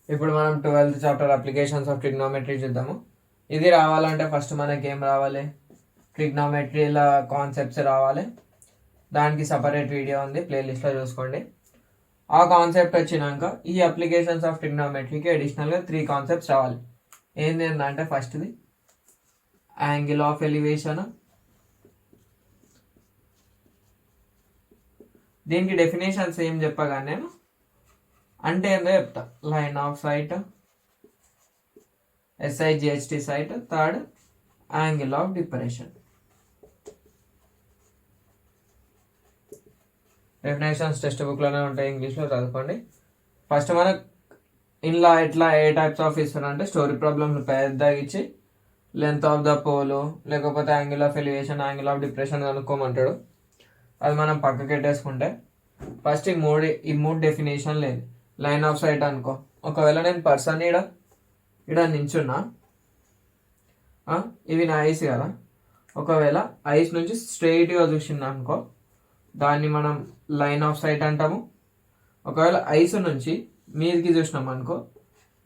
ఇప్పుడు మనం 12th chapter applications of trigonometry చూద్దాము. ఇది రావాలంటే ఫస్ట్ మనకి ఏం రావాలి, ట్రిగ్నోమెట్రీల కాన్సెప్ట్స్ రావాలి. దానికి సపరేట్ వీడియో ఉంది, ప్లేలిస్ట్లో చూసుకోండి. ఆ కాన్సెప్ట్ వచ్చినాక ఈ అప్లికేషన్స్ ఆఫ్ ట్రిగ్నోమెట్రీకి అడిషనల్గా 3 కాన్సెప్ట్స్ రావాలి. ఏంటంటే ఫస్ట్ది యాంగిల్ ఆఫ్ ఎలివేషన్. దీనికి డెఫినేషన్స్ ఏం చెప్పగానే నేను అంటే ఏందో చెప్తా. Line of sight, SIGHT sight. Third angle of depression. Definitions text బుక్లోనే ఉంటాయి, ఇంగ్లీష్లో చదువుకోండి. ఫస్ట్ మనకు ఇంట్లో ఎట్లా ఏ టైప్స్ ఆఫ్ ఇస్తారంటే స్టోరీ ప్రాబ్లమ్స్ పెద్దగా ఇచ్చి లెంత్ ఆఫ్ ద పోలు లేకపోతే angle of elevation, angle of depression కనుక్కోమంటాడు. అది మనం పక్కకి పెట్టేసుకుంటే ఫస్ట్ ఈ మూడు డెఫినేషన్ లేదు. లైన్ ఆఫ్ సైట్ అనుకో, ఒకవేళ నేను పర్సన్ ఇడ నించున్నా, ఇవి నా ఐస్ కదా, ఒకవేళ ఐస్ నుంచి స్ట్రైట్గా చూసింది అనుకో దాన్ని మనం లైన్ ఆఫ్ సైట్ అంటాము. ఒకవేళ ఐస్ నుంచి మీదికి చూసినాం అనుకో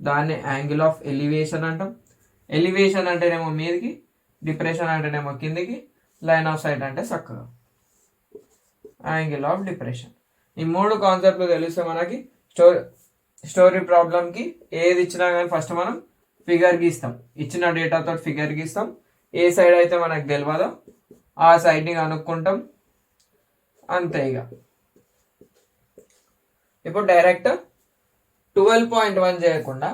దాన్ని యాంగిల్ ఆఫ్ ఎలివేషన్ అంటాం. ఎలివేషన్ అంటేనేమో మీదికి, డిప్రెషన్ అంటేనేమో కిందికి, లైన్ ఆఫ్ సైట్ అంటే చక్కగా యాంగిల్ ఆఫ్ డిప్రెషన్. ఈ 3 కాన్సెప్ట్లు తెలిస్తే మనకి స్టోరీ ప్రాబ్లంకి ఏది ఇచ్చినా కానీ ఫస్ట్ మనం ఫిగర్ గీస్తాం. ఇచ్చిన డేటాతో ఫిగర్ గీస్తాం. ఏ సైడ్ అయితే మనకు తెలియదో ఆ సైడ్ని కనుక్కుంటాం, అంతే. ఇక ఇప్పుడు డైరెక్ట్ 12.1 చేయకుండా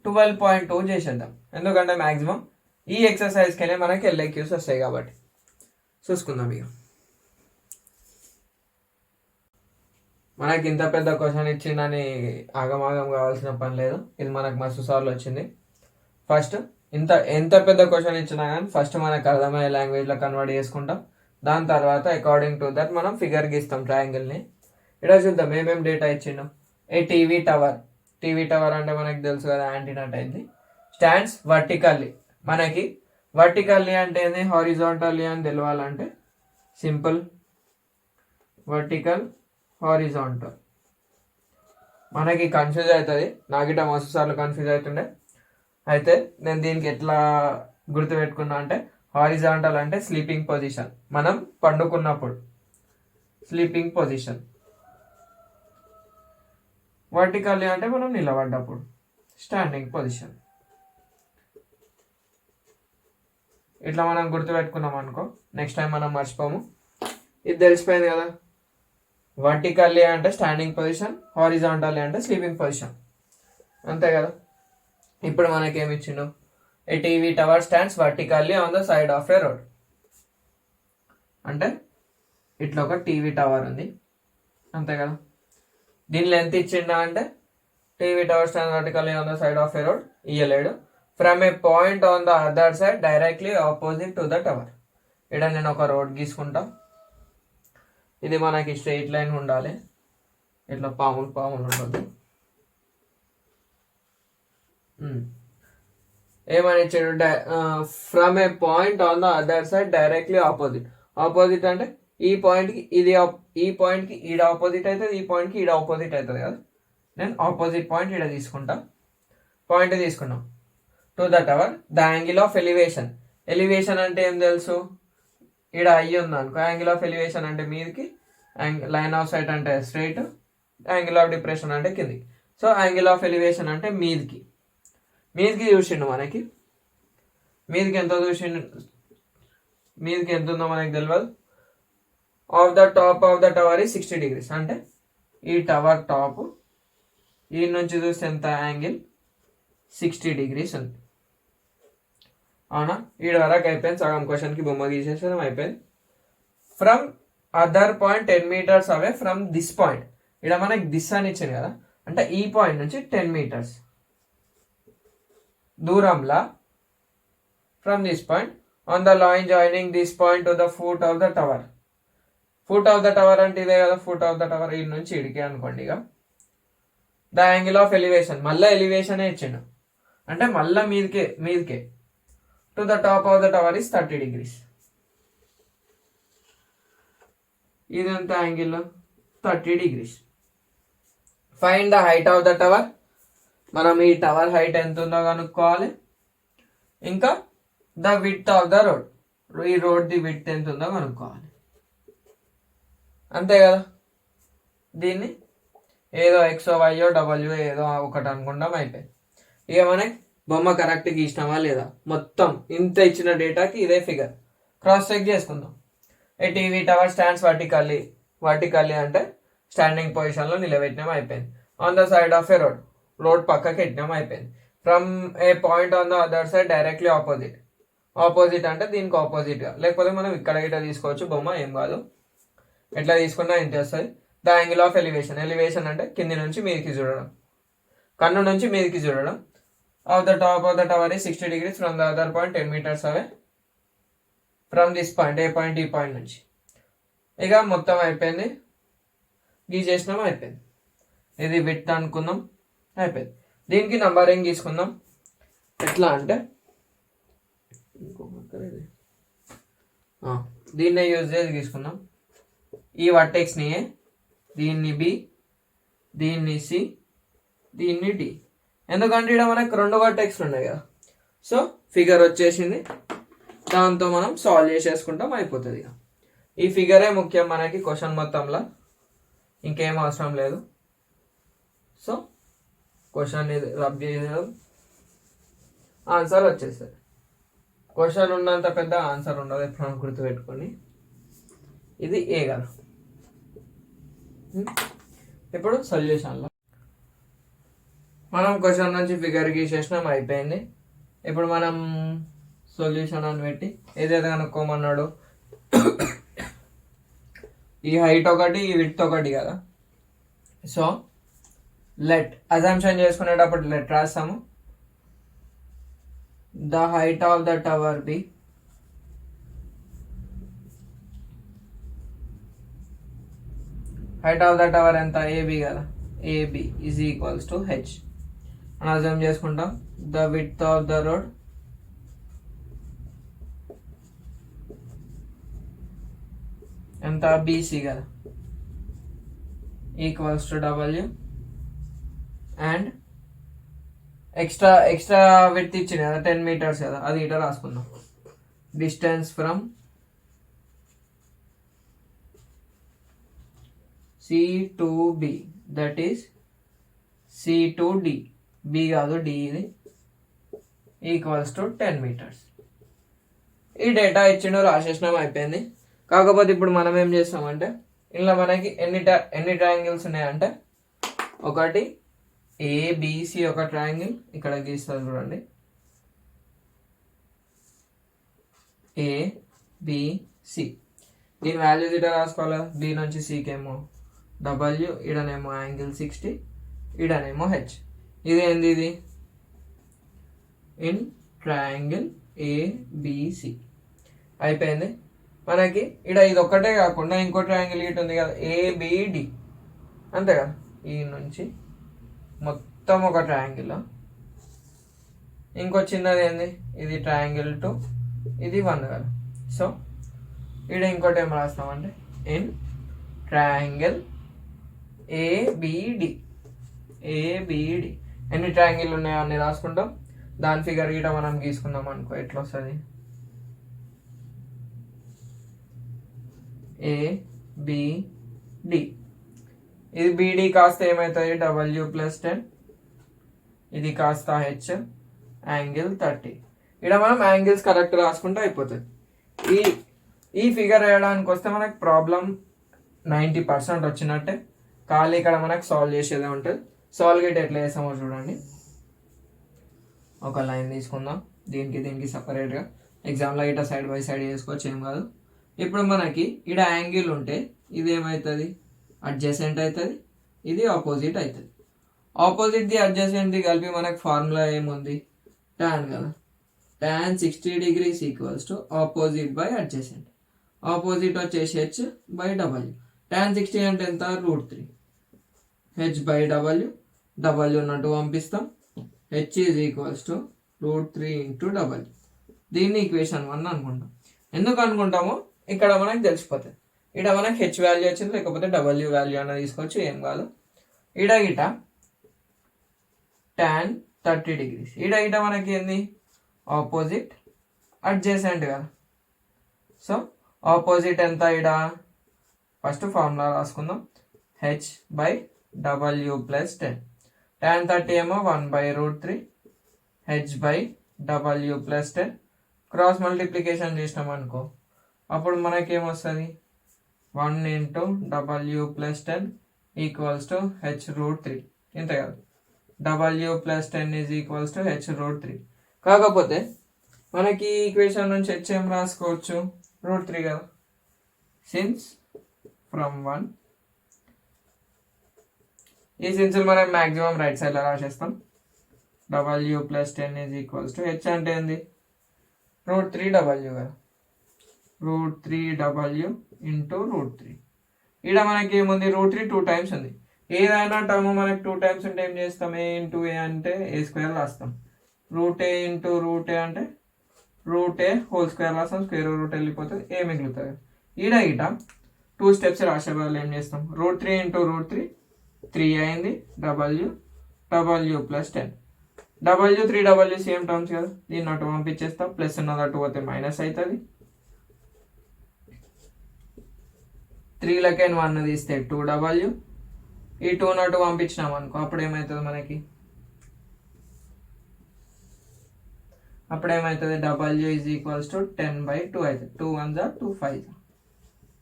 12.2 చేసేద్దాం. ఎందుకంటే మ్యాక్సిమం ఈ ఎక్సర్సైజ్కి మనకి LAQs వస్తాయి కాబట్టి చూసుకుందాం. ఇక మనకి ఇంత పెద్ద క్వశ్చన్ ఇచ్చిందని ఆగమాగం కావాల్సిన పని లేదు. ఇది మనకు మస్తు సార్లు వచ్చింది. ఫస్ట్ ఎంత పెద్ద క్వశ్చన్ ఇచ్చినా కానీ ఫస్ట్ మనకు అర్థమయ్యే లాంగ్వేజ్లో కన్వర్ట్ చేసుకుంటాం. దాని తర్వాత అకార్డింగ్ టు దట్ మనం ఫిగర్ గీస్తాం ట్రయాంగిల్ని. ఇక్కడ చూద్దాం ఏమేమి డేటా ఇచ్చిండు. ఏ టీవీ టవర్ అంటే మనకు తెలుసు కదా, యాంటీనా టైప్ది. Stands vertically. మనకి వర్టికల్లీ అంటే ఏంది, హారిజాంటల్లీ అని తెలవాలంటే సింపుల్ వర్టికల్, హారిజాంటల్. మనకి కన్ఫ్యూజ్ అవుతుంది, నాకిట మస్తు సార్లు కన్ఫ్యూజ్ అవుతుండే. అయితే నేను దీనికి ఎట్లా గుర్తుపెట్టుకున్నా అంటే హారిజాంటల్ అంటే స్లీపింగ్ పొజిషన్, మనం పండుకున్నప్పుడు స్లీపింగ్ పొజిషన్. వర్టికల్లీ అంటే మనం నిలబడ్డప్పుడు స్టాండింగ్ పొజిషన్. ఇట్లా మనం గుర్తుపెట్టుకున్నాం అనుకో నెక్స్ట్ టైం మనం మర్చిపోము. ఇది తెలిసిపోయింది కదా. వర్టికల్లీ అంటే స్టాండింగ్ పొజిషన్, హారిజాంటల్లీ అంటే స్లీపింగ్ పొజిషన్, అంతే కదా. ఇప్పుడు మనకేమి ఇచ్చిండు, a TV tower stands vertically on the side of a road. అంటే ఇట్లా ఒక టీవీ టవర్ ఉంది, అంతే కదా. దీని లెంత్ ఇచ్చిండా అంటే TV tower stand vertically on the side of a road ఇయ్యలేడు. From a point on the other side directly opposite to the tower. ఇక్కడ నేను ఒక రోడ్ గీసుకుంటా. ఇది మనకి స్ట్రెయిట్ లైన్ ఉండాలి, ఇట్లా పాములు ఉండదు. ఏమని ఇచ్చాడు, from a point on the other side directly opposite. Opposite అంటే ఈ పాయింట్కి ఈ పాయింట్కి ఈడ ఆపోజిట్ అవుతుంది, ఈ పాయింట్కి ఈడ ఆపోజిట్ అవుతుంది కదా. నేను ఆపోజిట్ పాయింట్ ఈడ తీసుకుంటా. పాయింట్ తీసుకున్నాం. To the tower the angle of elevation. Elevation అంటే ఏం తెలుసు, ఈడ అయ్యి ఉంది అనుకో. యాంగిల్ ఆఫ్ ఎలివేషన్ అంటే మీదికి, లైన్ ఆఫ్ సైట్ అంటే స్ట్రైట్, యాంగిల్ ఆఫ్ డిప్రెషన్ అంటే కిందికి. సో యాంగిల్ ఆఫ్ ఎలివేషన్ అంటే మీదికి చూసిండు. మనకి మీదికి ఎంత చూసిండు, మీదికి ఎంత ఉందో మనకి తెలియదు. Of the top of the tower ఈ 60 degrees. అంటే ఈ టవర్ టాప్ ఈ నుంచి చూస్తే ఎంత యాంగిల్, 60 degrees ఉంది. అవునా, ఈడ వరకు అయిపోయింది. సగం క్వశ్చన్కి బొమ్మ గీసేసడం అయిపోయింది. From other point 10 meters away from this point. ఇక్కడ మనకి దిస్ అని ఇచ్చింది కదా, అంటే ఈ పాయింట్ నుంచి 10 meters దూరంలో from this point on the line joining this point to the foot of the tower. Foot of the tower అంటే ఇదే కదా, ఫుట్ ఆఫ్ ద టవర్ ఈ నుంచి ఇడికే అనుకోండి. ఇక ద యాంగిల్ ఆఫ్ ఎలివేషన్, మళ్ళీ ఎలివేషనే ఇచ్చిండు అంటే మళ్ళీ మీదికే to the top of the tower is 30 degrees. ఇదంతా angle 30 degrees. Find the height of the tower. మనం ఈ టవర్ హైట్ ఎంత ఉందో కనుక్కోవాలి, ఇంకా the width of the road, ఈ రోడ్ ది విడ్త్ ఎంత ఉందో కనుక్కోవాలి. అంతే కదా. దీన్ని ఏదో ఎక్సో వైయో డబ్ల్యూ ఏదో ఒకటి అనుకుంటాం, అయిపోయింది. ఇక మనకి బొమ్మ కరెక్ట్ గీసినామా లేదా, మొత్తం ఇంత ఇచ్చిన డేటాకి ఇదే ఫిగర్ క్రాస్ చెక్ చేసుకుందాం. ఏ టీవీ టవర్ స్టాండ్స్ వర్టికల్లీ అంటే స్టాండింగ్ పొజిషన్లో నిలబెట్టినాం, అయిపోయింది. On the side of a road పక్కకి పెట్టినాం, అయిపోయింది. From a point on the other side directly opposite అంటే దీనికి ఆపోజిట్గా, లేకపోతే మనం ఇక్కడ గిట్ట తీసుకోవచ్చు, బొమ్మ ఏం కాదు. ఎట్లా తీసుకున్నా ఇంత వస్తుంది. ద యాంగిల్ ఆఫ్ ఎలివేషన్ అంటే కింది నుంచి మీదకి చూడడం, కన్ను నుంచి మీదకి చూడడం. Of the top of the tower is 60 degrees from the other point 10 meters away from this point, A point ఈ పాయింట్ నుంచి. ఇక మొత్తం అయిపోయింది, గీసేసినాం, అయిపోయింది. ఇది విడ్త్ అనుకుందాం, అయిపోయింది. దీనికి నంబరింగ్ తీసుకుందాం. ఎట్లా అంటే దీన్నే యూజ్ చేసి తీసుకుందాం. ఈ వర్టెక్స్ని ఏ, దీన్ని బి, దీన్ని సి, దీన్ని డి. ఎందుకంటే ఇక్కడ మనకు 2 వర్టెక్స్లు ఉన్నాయి కదా. సో ఫిగర్ వచ్చేసింది, దాంతో మనం సాల్వ్ చేసేసుకుంటాం, అయిపోతుంది. ఇక ఈ ఫిగరే ముఖ్యం మనకి క్వశ్చన్ మొత్తంలో, ఇంకేం అవసరం లేదు. సో క్వశ్చన్ రబ్ చేయడం, ఆన్సర్ వచ్చేస్తుంది. క్వశ్చన్ ఉన్నంత పెద్ద ఆన్సర్ ఉండదు, ఎప్పుడు గుర్తుపెట్టుకొని. ఇది ఏ కదా. ఇప్పుడు సొల్యూషన్లో మనం క్వశ్చన్ నుంచి ఫిగర్ గీసేసినాం, అయిపోయింది. ఇప్పుడు మనం సొల్యూషన్ అని పెట్టి ఏదైతే కనుక్కోమన్నాడు, ఈ హైట్ ఒకటి, ఈ విడ్త్ ఒకటి కదా. సో లెట్ అజంప్షన్ చేసుకునేటప్పుడు లెట్ రాస్తాము. The height of the tower be height of the tower ఎంత, ఏబి కదా, AB is equals to H అని అజమ్ చేసుకుంటాం. The width of the road ఎంత, బీసీ కదా, equals to W. And extra width ఇచ్చింది కదా 10 meters కదా, అది ఇట్లా రాసుకుందాం. Distance from C to B, that is C to D, B కాదు డి, ఇది ఈక్వల్స్ టు 10 meters. ఈ డేటా ఇచ్చిండు, రాసేసినాం, అయిపోయింది. కాకపోతే ఇప్పుడు మనం ఏం చేస్తామంటే, ఇందులో మనకి ఎన్ని ట్రయాంగిల్స్ ఉన్నాయంటే, ఒకటి ఏబిసి ఒక ట్రయాంగిల్, ఇక్కడ గీస్తారు చూడండి, ఏబిసి. దీని వాల్యూస్ ఇట్లా రాసుకోవాలి. బి నుంచి సికి ఏమో డబ్ల్యూ, ఈడనేమో యాంగిల్ 60, ఈడనేమో హెచ్. ఇది ఏంది, ఇది ఇన్ ట్రయాంగిల్ ఏబిసి. అయిపోయింది. మనకి ఇక్కడ ఇది ఒక్కటే కాకుండా ఇంకో ట్రయాంగిల్ ఇటు ఉంది కదా, ఏబిడి, అంతే కదా. ఈ నుంచి మొత్తం ఒక ట్రయాంగిల్, ఇంకో చిన్నది ఏంది, ఇది ట్రయాంగిల్ 2, ఇది 1 కదా. సో ఇక్కడ ఇంకోటి ఏం రాస్తామంటే, ఇన్ ట్రయాంగిల్ ఏబిడి. ఎన్ని ట్రయాంగిల్ ఉన్నాయో అన్ని రాసుకుంటాం. దాని ఫిగర్ గిట మనం గీసుకుందాం అనుకో, ఎట్లా వస్తుంది, ఏబిడి. ఇది బీడీ కాస్త ఏమవుతుంది, డబ్ల్యూ ప్లస్ 10, ఇది కాస్త హెచ్, యాంగిల్ 30. ఇక్కడ మనం యాంగిల్స్ కరెక్ట్ రాసుకుంటే అయిపోతుంది. ఈ ఫిగర్ వేయడానికి వస్తే మనకు ప్రాబ్లం 90% వచ్చినట్టే. ఖాళీ ఇక్కడ మనకు సాల్వ్ చేసేదే ఉంటుంది. సాల్వ్ గేట్ ఎట్లా చేస్తామో చూడండి. ఒక లైన్ తీసుకుందాం, దీనికి సపరేట్గా. ఎగ్జామ్లో ఇట్లా సైడ్ బై సైడ్ చేసుకోవచ్చు, ఏం కాదు. ఇప్పుడు మనకి ఇక్కడ యాంగిల్ ఉంటే ఇది ఏమవుతుంది, అడ్జసెంట్ అవుతుంది, ఇది ఆపోజిట్ అవుతుంది. ఆపోజిట్ది అడ్జసెంట్ది కలిపి మనకు ఫార్ములా ఏముంది, టాన్ కదా. Tan 60 degrees equals to opposite by adjacent. Opposite వచ్చేసి హెచ్ బై డబ్ల్యూ. టాన్ 60 అంటే ఎంత, √3. హెచ్ బై డబ్ల్యూ ఉన్నట్టు పంపిస్తాం. H is equals to √3 into W. దీన్ని ఈక్వేషన్ 1 అనుకుంటాం. ఎందుకు అనుకుంటామో ఇక్కడ మనకు తెలిసిపోతుంది. ఇక్కడ మనకి హెచ్ వాల్యూ వచ్చింది, లేకపోతే డబ్ల్యూ వాల్యూ అన్న తీసుకోవచ్చు, ఏం కాదు. గిట tan 30 degrees. ఈడ మనకి ఏంది ఆపోజిట్ అడ్జసెంట్ కదా. సో ఆపోజిట్ ఎంత ఈడ ఫస్ట్ ఫార్ములా రాసుకుందాం. h/w + 10. tan 30 ఏమో 1/√3 h/w + 10. క్రాస్ మల్టిప్లికేషన్ చేసినాం అనుకో అప్పుడు మనకేమొస్తుంది 1 × w + 10 = h√3 ఇంతే కదా. w + 10 = h√3. కాకపోతే మనకి ఈక్వేషన్ నుంచి h ఏం రాసుకోవచ్చు √3 కదా. సిన్స్ ఫ్రమ్ 1 ఈ సిన్స్ మనం మ్యాక్సిమం రైట్ సైడ్లో రాసేస్తాం. w + 10 = h అంటే ఏంది √3w కదా. √3w × √3. ఇక్కడ మనకి ఏముంది √3 2 టైమ్స్ ఉంది. ఏదైనా టర్మ్ మనకి 2 టైమ్స్ ఉంటే ఏం చేస్తాం a × a అంటే a² రాస్తాం. √a × √a అంటే √a హోల్² రాస్తాం. స్క్వేర్ రూట్ వెళ్ళిపోతుంది ఏ మిగులుతుంది. ఈడ 2 స్టెప్స్ రాసే వాళ్ళు ఏం చేస్తాం √3 × √3 3 అయింది w + 10. w 3w same terms కదా. దీన్ని అటు పంపించేస్తాం. ప్లస్ ఉన్నది అటు పోతే మైనస్ అవుతుంది. 3 1 తీస్తే 2w. ఈ 2 నటు పంపించినాం అనుకో అప్పుడు ఏమవుతుంది మనకి w = 10/2 అవుతుంది. 2 1 2 5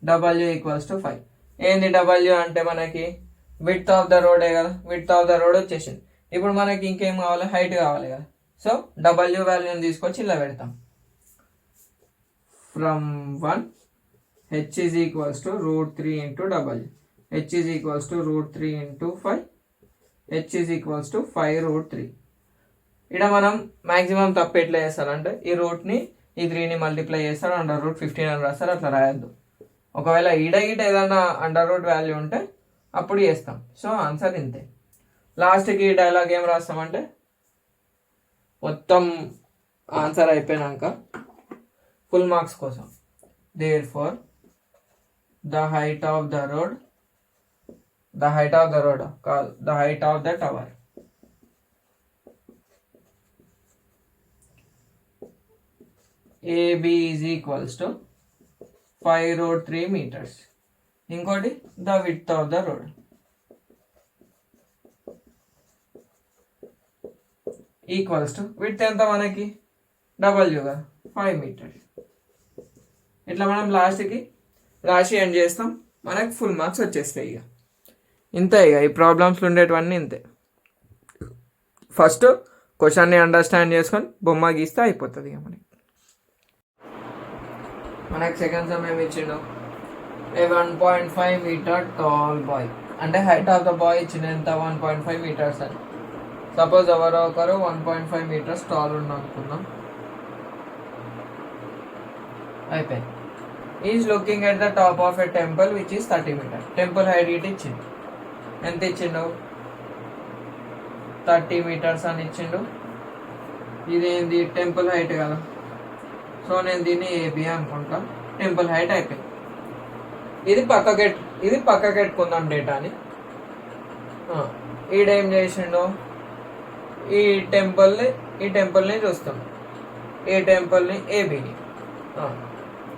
w = 5. ఏంది w అంటే మనకి విడ్త్ ఆఫ్ ద రోడే కదా. విడ్త్ ఆఫ్ ద రోడ్ వచ్చేసింది. ఇప్పుడు మనకి ఇంకేం కావాలి హైట్ కావాలి కదా. సో w వాల్యూని తీసుకొచ్చి ఇలా పెడతాం. From 1 h = √3 × w. h = √3 × 5. h = 5√3. ఇక్కడ మనం మాక్సిమం తప్పు ఎట్లా చేస్తారంటే ఈ రూట్ని ఈ 3ని మల్టిప్లై చేస్తారు √15 అని రాస్తారు. అట్లా రాయద్దు. ఒకవేళ ఈడ ఏదైనా √ వాల్యూ ఉంటే అప్పుడు చేస్తాం. సో ఆన్సర్ ఇంతే. లాస్ట్కి డైలాగ్ ఏం రాస్తామంటే మొత్తం ఆన్సర్ అయిపోయినాక ఫుల్ మార్క్స్ కోసం therefore the height of the road కాదు the height of the tower AB = 5√3 meters. ఇంకోటి the width of the road width ఎంత మనకి w గా 5 meters. ఇట్లా మనం లాస్ట్కి రాసి ఎండ్ చేస్తాం. మనకి ఫుల్ మార్క్స్ వచ్చేస్తాయి. ఇక ఇంతే. ఇక ఈ ప్రాబ్లమ్స్లో ఉండేటివన్నీ ఇంతే. ఫస్ట్ క్వశ్చన్ని అండర్స్టాండ్ చేసుకొని బొమ్మ గీస్తే అయిపోతుంది. ఇక మనకి సెకండ్ సమ్ ఏమి ఇచ్చిండు ఏ 1.5 మీటర్ టాల్ బాయ్ అంటే హైట్ ఆఫ్ ద బాయ్ ఇచ్చిన ఎంత 1.5 మీటర్స్ అని. సపోజ్ ఎవరో ఒకరు 1.5 మీటర్స్ టాల్ ఉన్న అనుకుందాం. అయిపోయింది. Is looking at the top of a temple which is 30 metre. Temple height ఇటు ఇచ్చిండు. ఎంత ఇచ్చిండు 30 మీటర్స్ అని ఇచ్చిండు. ఇదేంది టెంపుల్ హైట్ కదా. సో నేను దీన్ని ఏబి అనుకుంటా. టెంపుల్ హైట్ అయిపోయింది. ఇది పక్కకెట్టుకుందాం డేటాని. ఈడేం చేసిండు ఈ టెంపుల్ని చూస్తాం. ఈ టెంపుల్ని ఏబిని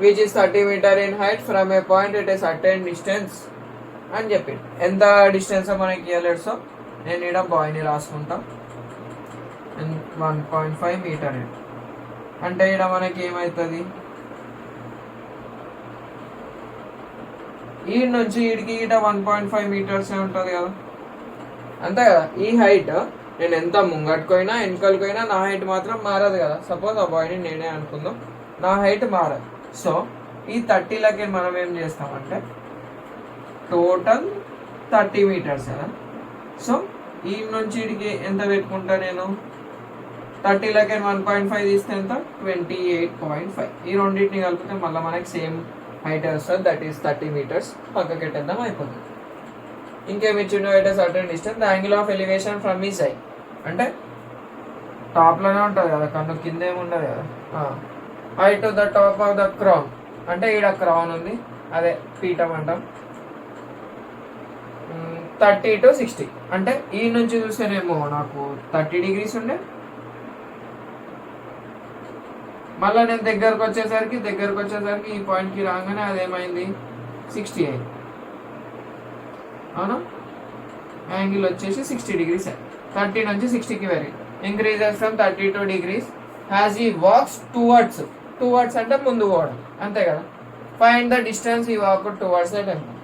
which is 30 meter in height from a point at a certain distance అని చెప్పి ఎంత డిస్టెన్స్ మనకి ఇవ్వలేడు. సో నేను ఇక్కడ బాయ్ని రాసుకుంటా 1.5 మీటర్ అంటే ఇక్కడ మనకి ఏమవుతుంది ఈ నుంచి ఈడికి ఇట 1.5 మీటర్స్ ఉంటుంది కదా. అంతే కదా. ఈ హైట్ నేను ఎంత ముంగట్టుకోయినా వెనకలిపోయినా నా హైట్ మాత్రం మారదు కదా. సపోజ్ ఆ బాయ్ని నేనే అనుకుందాం. నా హైట్ మారదు. సో ఈ 30 మనం ఏం చేస్తామంటే టోటల్ 30 మీటర్స్ కదా. సో ఈ నుంచి ఇడికి ఎంత పెట్టుకుంటా నేను 30 1.5 తీస్తే ఎంత 28.5. ఈ రెండింటిని కలిపితే మళ్ళీ మనకి సేమ్ హైట్ వస్తుంది. That is 30 metres. పక్కకి పెట్టేద్దాం అయిపోతుంది. ఇంకేమి ఇచ్చిండు at a certain distance the angle of elevation from is eye అంటే టాప్లోనే ఉంటుంది కదా. కన్ను కింద ఏమి ఉండదు కదా. High to the top of the crown అంటే ఈడ క్రౌన్ ఉంది. అదే పీఠం అంటాం. 30 to 60 అంటే ఈ నుంచి చూస్తేనేమో నాకు 30 degrees ఉండే, మళ్ళీ నేను దగ్గరకు వచ్చేసరికి ఈ పాయింట్కి రాగానే అదేమైంది 60 అయింది. అవునా, యాంగిల్ వచ్చేసి 60 degrees 30 నుంచి 60కి పెరిగి ఇంక్రీజెస్ ఫ్రమ్ 32 degrees హ్యాస్ ఈ వాక్స్ టువర్డ్స్ అంటే ముందు పోవడం అంతే కదా. ఫైండ్ ద డిస్టెన్స్ ఈ వాక్ టువర్డ్స్ ద టెంపుల్.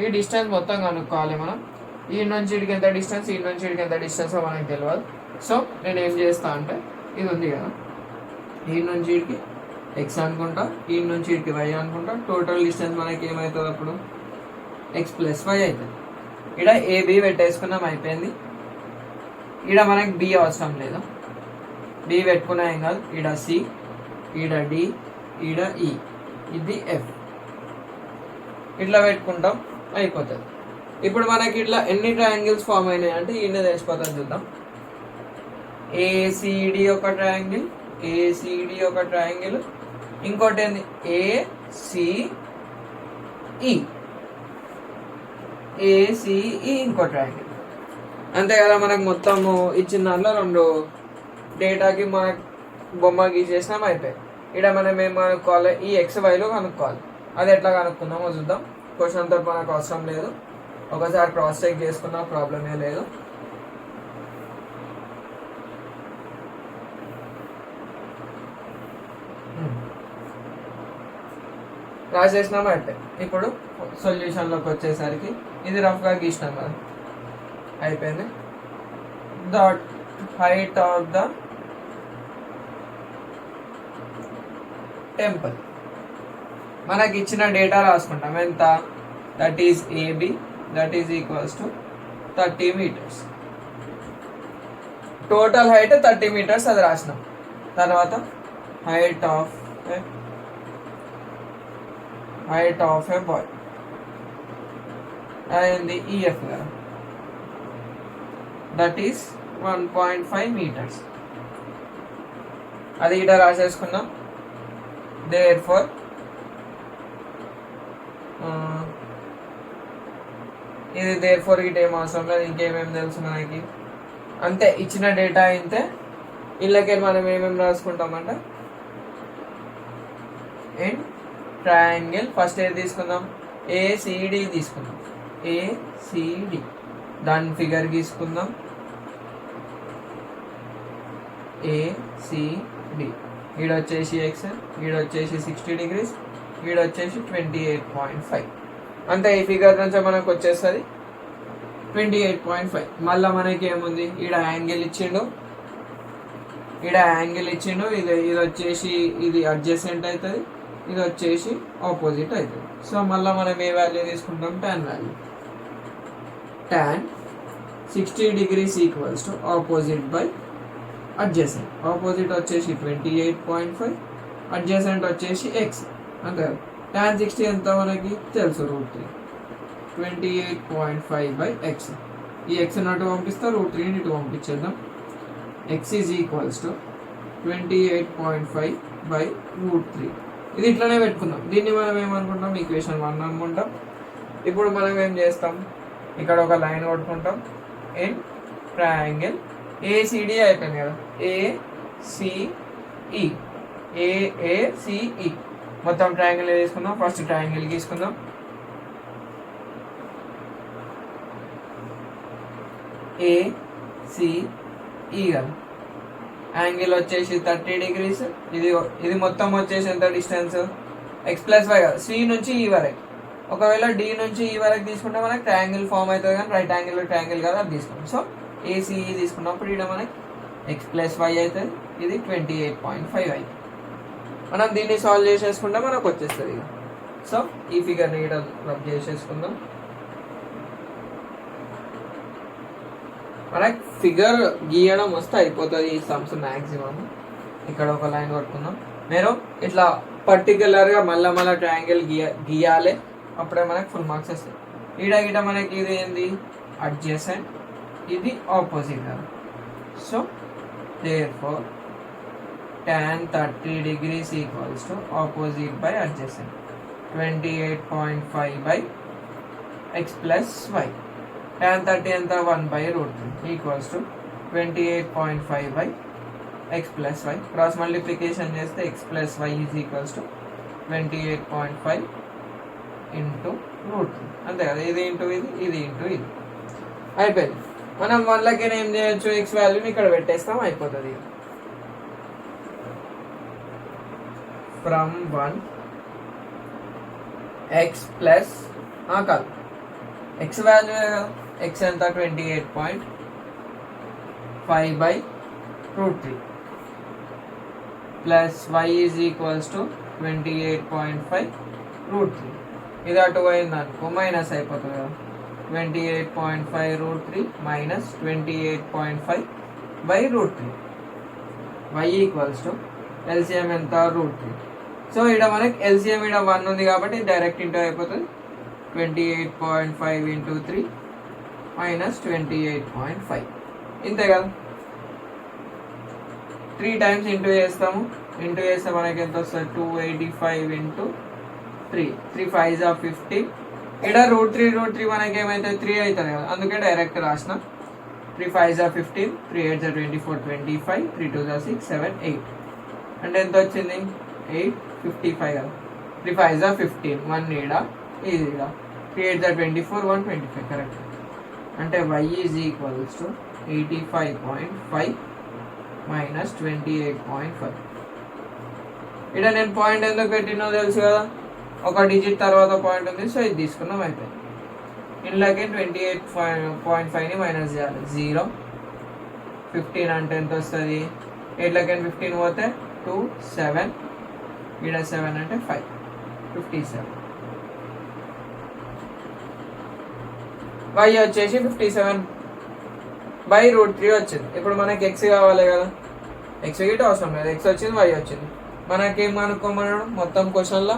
ఈ డిస్టెన్స్ మొత్తం కనుక్కోవాలి మనం. ఈ నుంచి ఇడికి ఎంత డిస్టెన్స్, ఈ నుంచి ఇడికి ఎంత డిస్టెన్స్ మనకు తెలియదు. సో నేను ఏం చేస్తా అంటే ఇది ఉంది కదా, ఈ నుంచి ఇడికి ఎక్స్ అనుకుంటా, ఈ నుంచి ఇడికి వై అనుకుంటా. టోటల్ డిస్టెన్స్ మనకి ఏమవుతుంది అప్పుడు x+y అవుతుంది. ఇక్కడ AB పెట్టేసుకున్నాం, అయిపోయింది. ఇక్కడ మనకి B అవసరం లేదు, B పెట్టుకున్నా ఏం కాదు. ఇక్కడ C, ఇక్కడ D, ఇక్కడ E, ఇది F. ఇట్లా పెట్టుకుంటాం, అయిపోతుంది. ఇప్పుడు మనకి ఇట్లా ఎన్ని ట్రయాంగిల్స్ ఫామ్ అయినాయి అంటే ఈయన తెలిసిపోతుంది. చూద్దాం. ACD ఒక ట్రయాంగిల్, ACD ఒక ట్రయాంగిల్, ఇంకోటి ఏంది ACE ఇంకో ట్రయాంగిల్. అంతే కదా. మనకు మొత్తము ఇచ్చిన దాంట్లో 2 డేటాకి మనకు బొమ్మ గీసేసినాం, అయిపోయి. ఇక్కడ మనం ఏం కనుక్కోవాలి, ఈ XYలో కనుక్కోవాలి. అది ఎట్లా కనుక్కుందామో చూద్దాం. క్వశ్చన్ తో మనకు అవసరం లేదు, ఒకసారి క్రాస్ చెక్ చేసుకున్నా ప్రాబ్లమే లేదు. రాసేసినాం అంటే ఇప్పుడు సొల్యూషన్లోకి వచ్చేసరికి ఇది రఫ్గా గీసినాం కదా, అయిపోయింది. The height of the temple మనకి ఇచ్చిన డేటా రాసుకుంటాం. ఎంత? That is AB, that is equals to 30 meters. Total height 30 meters అది రాసినాం. తర్వాత హైట్ ఆఫ్ ఏ బాయ్ అయింది EF కదా, దట్ ఈస్ 1.5 meters. అది ఇట రాసేసుకున్నాం. దేర్ఫోర్ ఇది దేర్ఫోర్ ఇటు ఏం అవసరం లేదు, ఇంకేమేమి తెలుసు మనకి. అంతే, ఇచ్చిన డేటా అయితే ఇళ్ళకి మనం ఏమేమి రాసుకుంటామంటే అండ్ ట్రయాంగిల్ ఫస్ట్ ఏది తీసుకుందాం, ACD తీసుకుందాం. ACD దాని ఫిగర్ గీసుకుందాం. ACD ఈడొచ్చేసి X, ఈడొచ్చేసి 60 degrees, ఈడొచ్చేసి 28.5. అంతే, ఈ ఫిగర్ నుంచి మనకు వచ్చేస్తుంది 28.5. మళ్ళీ మనకి ఏముంది, ఈడ యాంగిల్ ఇచ్చిండు, ఇది వచ్చేసి ఇది అడ్జసెంట్ అవుతుంది, ఇది వచ్చేసి ఆపోజిట్ అవుతుంది. సో మళ్ళీ మనం ఏ వాల్యూ తీసుకుంటాం, tan value. tan 60 degrees equals to opposite by adjacent. Opposite వచ్చేసి 28.5, అడ్జసెంట్ వచ్చేసి X. అంతే, tan 60 ఎంత మనకి తెలుసు, √3. 28.5 బై X. ఈ X అటు పంపిస్తా, √3 ఇటు పంపించేద్దాం. X is equals to 28.5 by √3. ఇది ఇట్లానే పెట్టుకుందాం. దీన్ని మనం ఏమనుకుంటాం, ఈక్వేషన్ 1 అనుకుంటాం. ఇప్పుడు మనం ఏం చేస్తాం, ఇక్కడ ఒక లైన్ కొట్టుకుంటాం. ఇన్ ట్రయాంగిల్ ACD అయిపోయింది కదా, AACE మొత్తం ట్రయాంగిల్ తీసుకుందాం. ఫస్ట్ ట్రయాంగిల్ గీసుకుందాం. ACE కదా, యాంగిల్ వచ్చేసి 30 degrees. ఇది మొత్తం వచ్చేసి ఎంత డిస్టెన్స్, X+Y కదా, C నుంచి E వరకు. ఒకవేళ D నుంచి E వరకు తీసుకుంటే మనకి ట్రయాంగిల్ ఫామ్ అవుతుంది, కానీ రైట్ యాంగిల్ ట్రయాంగిల్ కదా, అది తీసుకుంటాం. సో ACE తీసుకున్నప్పుడు ఇక్కడ మనకి X+Y అవుతుంది, ఇది 28.5 అవుతుంది. మనం దీన్ని సాల్వ్ చేసేసుకుంటే మనకు వచ్చేస్తుంది. సో ఈ ఫిగర్ని ఇక్కడ రబ్ చేసేసుకుందాం. మనకి ఫిగర్ గీయడం వస్తే అయిపోతుంది ఈ సమ్స్ మ్యాక్సిమం. ఇక్కడ ఒక లైన్ కొట్టుకుందాం. మీరు ఇట్లా పర్టికులర్గా మళ్ళీ ట్రయాంగిల్ గీయాలి, అప్పుడే మనకి ఫుల్ మార్క్స్ వస్తాయి. ఈడ మనకి ఇది ఏంది, అడ్జసెంట్, ఇది ఆపోజిట్ కదా. So therefore tan 30 degrees equals to opposite by adjacent 28.5 by X+Y. tan 30 ఎంత 1/√3 equals to 28.5 by X plus Y. Cross multiplication చేస్తే X plus Y is equals to 28.5 into √3 అంతే కదా. ఇది ఇంటూ ఇది ఇంటూ ఇది అయిపోయింది. మనం వాళ్ళకి ఏం చేయొచ్చు, ఎక్స్ వాల్యూని ఇక్కడ పెట్టేస్తాం అయిపోతుంది. ఫ్రమ్ 1 ఎక్స్ ప్లస్ కాదు ఎక్స్ వాల్యూ ఎక్స్ ఎంత 28.5 by √3 plus Y is equals to 28.5 √3. ఇది అటు పోయింది అనుకో మైనస్ అయిపోతుంది కదా. 28.5 √3 minus 28.5 by √3. Y equals to LCM ఎంత √3. సో ఇక్కడ మనకి ఎల్సిఎం ఇక్కడ 1 ఉంది కాబట్టి డైరెక్ట్ ఇంటూ అయిపోతుంది. 28.5 ఇంటూ 3 మైనస్ 28.5 ఇంతే కదా. 3 టైమ్స్ ఇంటూ చేస్తాము. ఇంటూ చేస్తే మనకి ఎంత వస్తుంది 285 ఇంటూ 3 3 5 50. ఇక్కడ √3 మనకి ఏమైతే 3 అవుతుంది కదా, అందుకే డైరెక్ట్ రాసిన. 3 5 15 3 8 24 25 3 2 6 7 8 అంటే ఎంత వచ్చింది 8 55 కదా. 3 5 15 1 ఈడ ఇది ఈడ 3 8 24 1 25 కరెక్ట్. అంటే y is equals to 85.5 minus 28.5. ఇక్కడ నేను పాయింట్ ఎందుకు పెట్టినో తెలుసు కదా, ఒక డిజిట్ తర్వాత పాయింట్ ఉంది, సో ఇది తీసుకున్నాం అయిపోయింది. ఇందులోకి 28.5ని మైనస్ చేయాలి. 0 15 అంటే ఎంత వస్తుంది 8లోకి 15 పోతే 2 7 ఇక్కడ 7 అంటే 5 57. y వచ్చేసి 57/√3 వచ్చింది. ఇప్పుడు మనకి ఎక్స్ కావాలి కదా, ఎక్స్ గిట్ అవసరం లేదు, ఎక్స్ వచ్చింది y వచ్చింది. మనకేం అనుకోమన్నాడు మొత్తం క్వశ్చన్లో,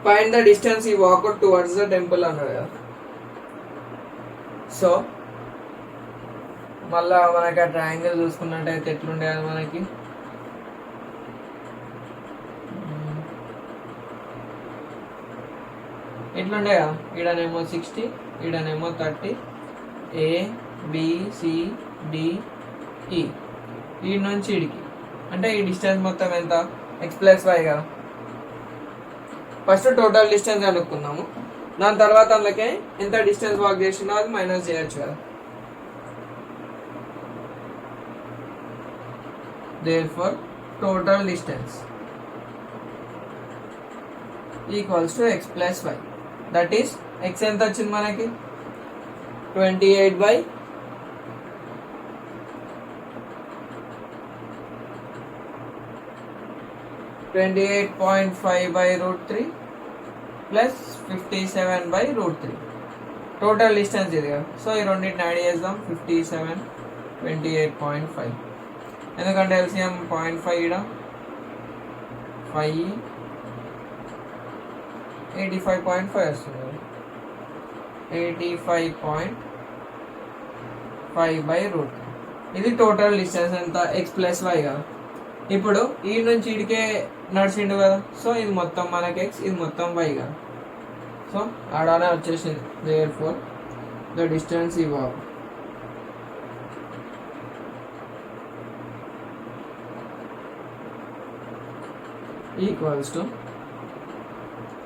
ఫైండ్ ద డిస్టెన్స్ ఈ వాక్అవుట్ టువర్డ్స్ ద టెంపుల్ అన్నాడు కదా. సో మళ్ళా మనకి ఆ ట్రయాంగిల్ చూసుకున్నట్టయితే ఎట్లుండే అది మనకి ఇట్లుండే కదా. ఈడనేమో 60 ఈడనేమో 30 ABCDE ఈ నుంచి ఇడికి అంటే ఈ డిస్టెన్స్ మొత్తం ఎంత x ప్లస్ వై కదా. ఫస్ట్ టోటల్ డిస్టెన్స్ అనుకుందాము, దాని తర్వాత అందులోకే ఎంత డిస్టెన్స్ వాక్ చేసినా అది మైనస్ చేయొచ్చు కదా. therefore total distance equals to x plus y. That is x ఎంత వచ్చింది మనకి 28.5/√3 ప్లస్ 57/√3 టోటల్ డిస్టెన్స్ ఇది కదా. సో ఈ రెండింటిని యాడ్ చేద్దాం 57 28.5 ఎందుకంటే ఎల్సిఎం 0.5 ఇడ 5 85.5 వస్తుంది. 85.5/√3 ఇది టోటల్ డిస్టెన్స్ ఎంత ఎక్స్ ప్లస్ వై కదా. ఇప్పుడు ఈ నుంచి ఇడికే నడిచిండు కదా, సో ఇది మొత్తం మనకి ఎక్స్ ఇది మొత్తం వై కదా. సో ఆడానే వచ్చేసింది. therefore the distance ఈ వాక్ ఈక్వల్స్ టు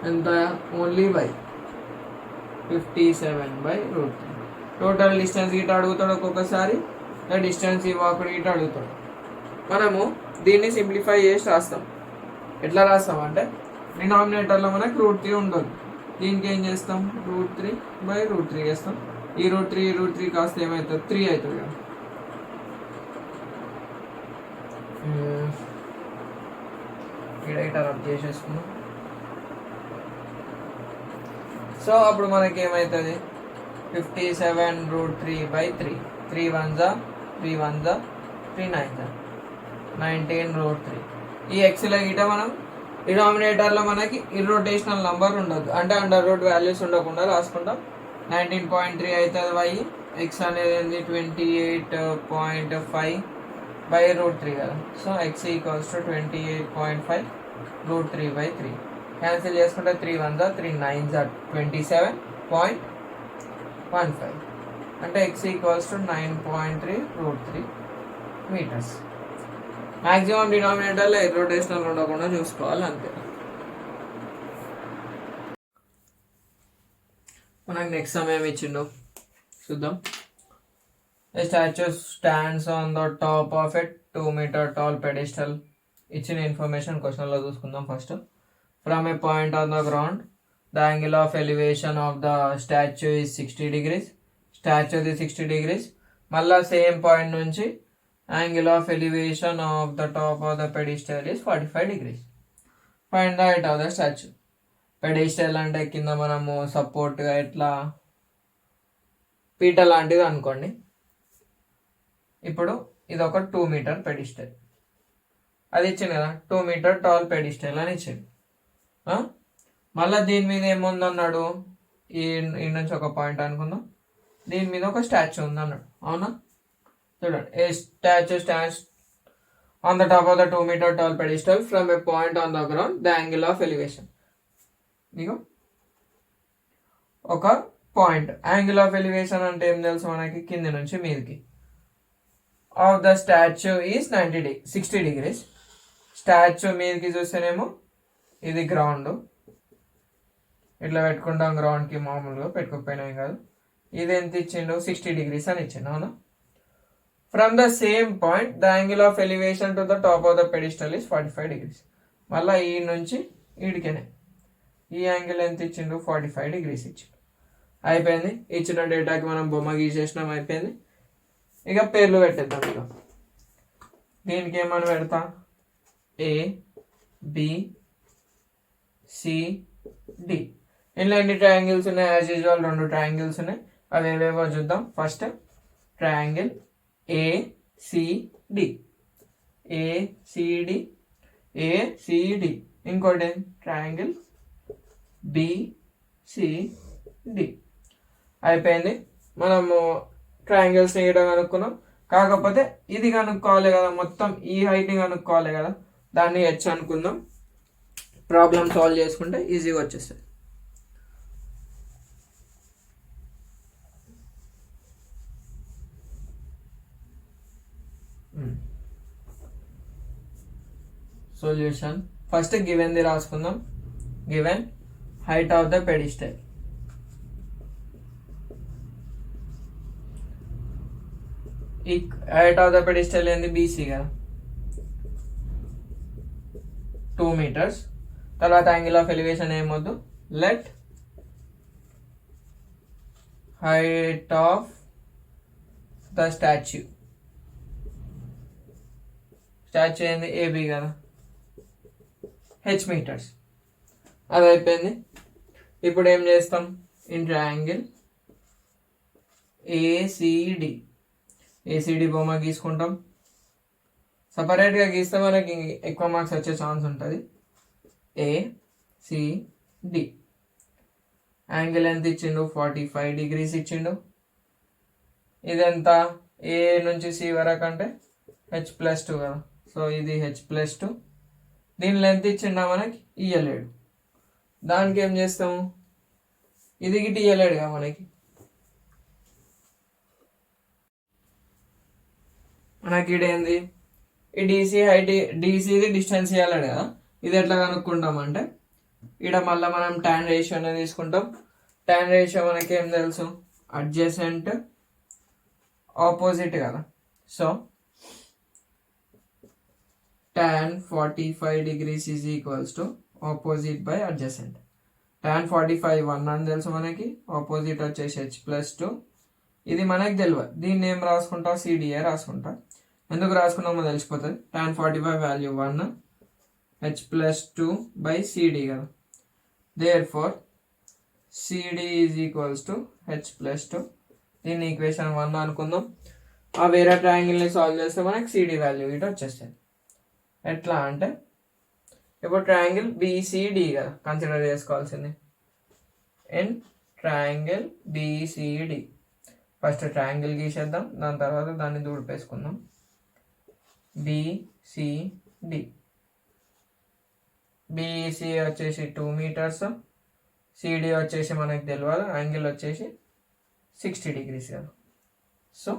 ఎంత ఓన్లీ బై 57/√3. టోటల్ డిస్టెన్స్ ఇటు అడుగుతాడు ఒక్కొక్కసారి, డిస్టెన్స్ ఈ వాక్ ఇటు అడుగుతాడు. మనము దీన్ని సింప్లిఫై చేసి రాస్తాం. ఎట్లా రాస్తాం అంటే డినామినేటర్లో మనకు √3 ఉండదు, దీనికి ఏం చేస్తాం √3/√3 చేస్తాం. ఈ √3 కాస్త ఏమవుతుంది 3 అవుతుంది కదా. ఇక్కడ రబ్ చేసేసుకున్నాం. సో అప్పుడు మనకి ఏమవుతుంది 57√3/3 3 1s 3 1s 3 9s 19√3. ఈ ఎక్స్లో గిట మనం డినామినేటర్లో మనకి ఇర్రోటేషనల్ నంబర్ ఉండదు, అంటే అండర్ రూట్ వాల్యూస్ ఉండకుండా రాసుకుంటాం. 19.3 అవుతుంది వై, ఎక్స్ అనేది 28.5/√3 కదా. So X equals to 28.5 √3/3. Cancel చేసుకుంటే 3 1s 3 9s 27 9.15 అంటే x equals to 9.3√3 meters. Maximum డినామినేటర్లో రొటేషనల్ ఉండకుండా చూసుకోవాలి అంతే. మనకు నెక్స్ట్ సమయం ఇచ్చిండు చూద్దాం. A statue stands on the top of a 2-meter tall pedestal. ఇచ్చిన ఇన్ఫర్మేషన్ క్వశ్చన్లో చూసుకుందాం. First, from a point on the ground the angle of elevation of the statue is 60 degrees. స్టాచ్యూది 60 degrees. మళ్ళీ సేమ్ పాయింట్ నుంచి angle of elevation of the top of the pedestal is 45 degrees. Find the height of the statue. Pedestal అంటే కింద మనము సపోర్ట్గా ఎట్లా పీట లాంటిది అనుకోండి. ఇప్పుడు ఇది ఒక 2-meter పెడిస్టల్, అది ఇచ్చింది కదా 2-meter టాల్ పెడిస్టల్ అని ఇచ్చింది. మళ్ళీ దీని మీద ఏముందన్నాడు, ఈ నుంచి ఒక పాయింట్ అనుకుందాం, దీని మీద ఒక స్టాచ్యూ ఉంది అన్నాడు. అవునా? చూడండి, a statue stands on the top of the 2-meter tall pedestal from a point on the ground the angle of elevation. నీకు ఒక పాయింట్ యాంగిల్ ఆఫ్ ఎలివేషన్ అంటే ఏం తెలుసు మనకి, కింది నుంచి మీదకి. Of the statue is 60 degrees. Statue మీదకి చూస్తేనేమో ఇది గ్రౌండ్, ఇట్లా పెట్టుకుంటాం గ్రౌండ్కి, మామూలుగా పెట్టుకోకపోయినా కాదు. ఇది ఎంత ఇచ్చిండు, 60 degrees అని ఇచ్చిండు. అవునా? From the same point the angle of elevation to the top of the pedestal is 45 degrees. మళ్ళీ ఈ నుంచి ఈడికేనే ఈ యాంగిల్ ఎంత ఇచ్చిండు, 45 degrees ఇచ్చిండు. అయిపోయింది. ఇచ్చిన డేటాకి మనం బొమ్మ గీసేసినాం, అయిపోయింది. ఇక పేర్లు పెట్టేద్దాం. ఇక దీనికి ఏమని పెడతా, A, B, C, D. ఇందులో ఎన్ని ట్రయాంగిల్స్ ఉన్నాయి? యాజ్ యూజువల్ 2 ట్రయాంగిల్స్ ఉన్నాయి. అవి ఏవేవో చూద్దాం. First triangle ACD, ACD, ACD. ఇంకోటి ట్రయాంగిల్ BCD. అయిపోయింది. మనము ట్రయాంగిల్స్ని ఇక్కడ కనుక్కున్నాం. కాకపోతే ఇది కనుక్కోవాలి కదా, మొత్తం ఈ హైట్ని కనుక్కోవాలి కదా, దాన్ని హెచ్ అనుకుందాం. ప్రాబ్లం సాల్వ్ చేసుకుంటే ఈజీగా వచ్చేస్తుంది. సొల్యూషన్ ఫస్ట్ గివెన్ది రాసుకుందాం. Given height of the pedestal. ఈ హైట్ ఆఫ్ ద పెడిస్టల్ ఏంది, BC కదా, 2 meters. తర్వాత యాంగిల్ ఆఫ్ ఎలివేషన్ ఏమొద్దు, let height of the statue. Statue ఏంది, AB కదా, H meters. అది అయిపోయింది. ఇప్పుడు ఏం చేస్తాం, ఇన్ ట్రయాంగిల్ ACD బొమ్మ గీసుకుంటాం. సపరేట్గా గీస్తే మనకి ఎక్కువ మార్క్స్ వచ్చే ఛాన్స్ ఉంటుంది. ACD యాంగిల్ ఎంత ఇచ్చిండు, 45 degrees ఇచ్చిండు. ఇదెంత, A నుంచి C వరకు అంటే H+2 కదా, సో ఇది H+2. దీని లెంత్ ఇచ్చిండా మనకి, ఇయ్యలేడు. దానికి ఏం చేస్తాము, ఇది గిట్టి ఇయ్యలేడు కదా మనకి. మనకి ఇదేంది, ఈ డీసీ హైట్, డీసీది డిస్టెన్స్ ఇవ్వలేడు కదా. ఇది ఎట్లా కనుక్కుంటాం అంటే, ఇక్కడ మళ్ళీ మనం tan రేషియో అనేది తీసుకుంటాం. tan రేషియో మనకి ఏం తెలుసు, అడ్జసెంట్ ఆపోజిట్ కదా. So tan 45 degrees is equals to opposite by adjacent. tan 45 1 అని తెలుసు మనకి, ఆపోజిట్ వచ్చేసి H+2. ఇది మనకి తెలియదు, దీన్ని ఏం రాసుకుంటా, CDA రాసుకుంటా. ఎందుకు రాసుకున్నామో తెలిసిపోతుంది. tan 45 value 1, H+2 by CD కదా. Therefore CD is equals to H+2. దీన్ని ఈక్వేషన్ 1 అనుకుందాం. ఆ వేరే ట్రయాంగిల్ని సాల్వ్ చేస్తే మనకి CD వాల్యూ ఇటు వచ్చేస్తుంది. ఎట్లా అంటే, ఇప్పుడు ట్రయాంగిల్ BCD కదా కన్సిడర్ చేసుకోవాల్సింది. ఇన్ ట్రయాంగిల్ BCD ఫస్ట్ ట్రయాంగిల్ గీసేద్దాం, దాని తర్వాత దాన్ని దూడిపేసుకుందాం. BCD, BC వచ్చేసి 2 meters, సిడి వచ్చేసి మనకు తెలియాలి, యాంగిల్ వచ్చేసి 60 degrees కదా. సో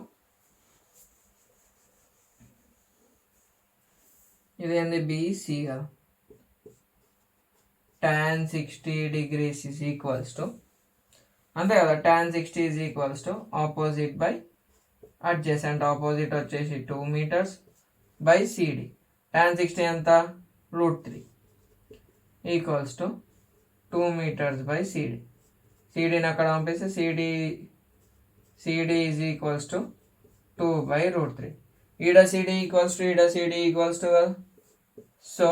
ఇదేంది బీసీ కదా. tan 60 degrees is equals to అంతే కదా, tan 60 is equals to opposite by adjacent. Opposite వచ్చేసి 2 meters బై సిడి. tan 60 ఎంత √3 equals to 2 meters by CD. సిడిని అక్కడ పంపిస్తే CD is equals to 2 by √3. ఈడ సిడి ఈక్వల్స్ టు కదా. సో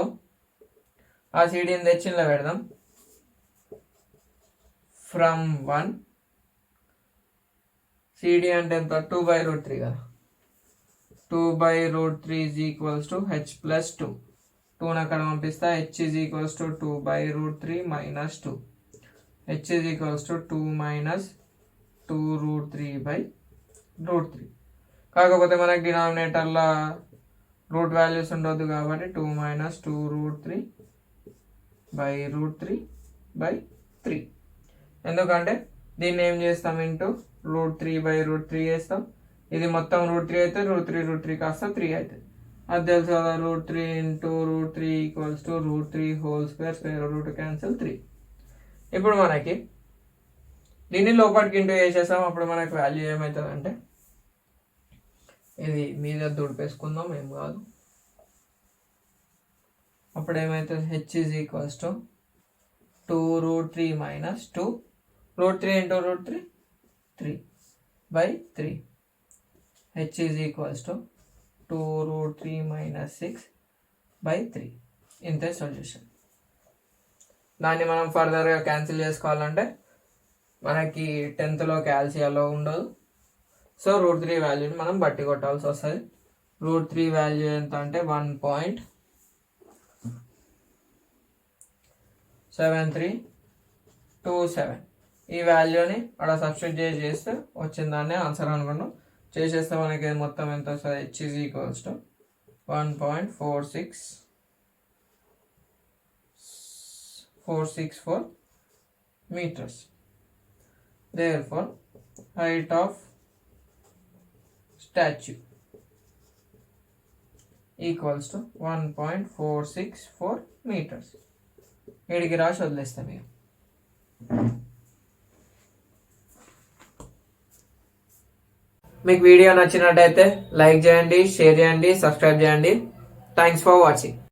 ఆ సిడిని తెచ్చిలో పెడదాం. ఫ్రమ్ 1 సిడి అంటే ఎంత 2 బై √3 కదా. 2 by √3 is equals to H plus 2. 2ని అక్కడ పంపిస్తా, H is equals to 2 by √3 minus 2. H is equals to 2 minus 2 √3 by √3. కాకపోతే మనకి డినామినేటర్లో రూట్ వాల్యూస్ ఉండొద్దు కాబట్టి 2 మైనస్ 2 √3 బై √3 బై 3. ఎందుకంటే దీన్ని ఏం చేస్తాం, ఇంటూ √3 బై √3 చేస్తాం. ఇది మొత్తం √3 అయితే √3 కాస్త 3 అవుతుంది. అది తెలుసు కదా. √3 into √3 equals to √3 whole square, square root cancel 3. ఇప్పుడు మనకి దీన్ని లోపలికి ఇంటూ చేసేస్తాం. అప్పుడు మనకి వాల్యూ ఏమవుతుంది అంటే, ఇది మీద దుడిపేసుకుందాం, ఏం కాదు. అప్పుడు ఏమవుతుంది, H is equals to 2 √3 minus 2 √3 into √3 3 by 3. H is equals to 2 √3 minus 6 by 3. ఇంతే సొల్యూషన్. దాన్ని మనం ఫర్దర్గా క్యాన్సిల్ చేసుకోవాలంటే మనకి 10th క్యాల్సియాలో ఉండదు. సో √3 వాల్యూని మనం బట్టి కొట్టాల్సి వస్తుంది. √3 వాల్యూ ఎంత అంటే 1.7327. ఈ వాల్యూని అక్కడ సబ్స్టిట్యూట్ చేస్తే వచ్చిన దాన్ని ఆన్సర్ అనుకున్నాం. చేసేస్తే మనకి మొత్తం ఎంత వస్తుంది, H is equals to 1.464 meters. Therefore, height of statue equals to 1.464 meters. వీడికి రాసి వదిలేస్తాం ఇక. మీకు వీడియో నచ్చినట్టయితే లైక్ చేయండి, షేర్ చేయండి, సబ్స్క్రైబ్ చేయండి. Thanks for watching.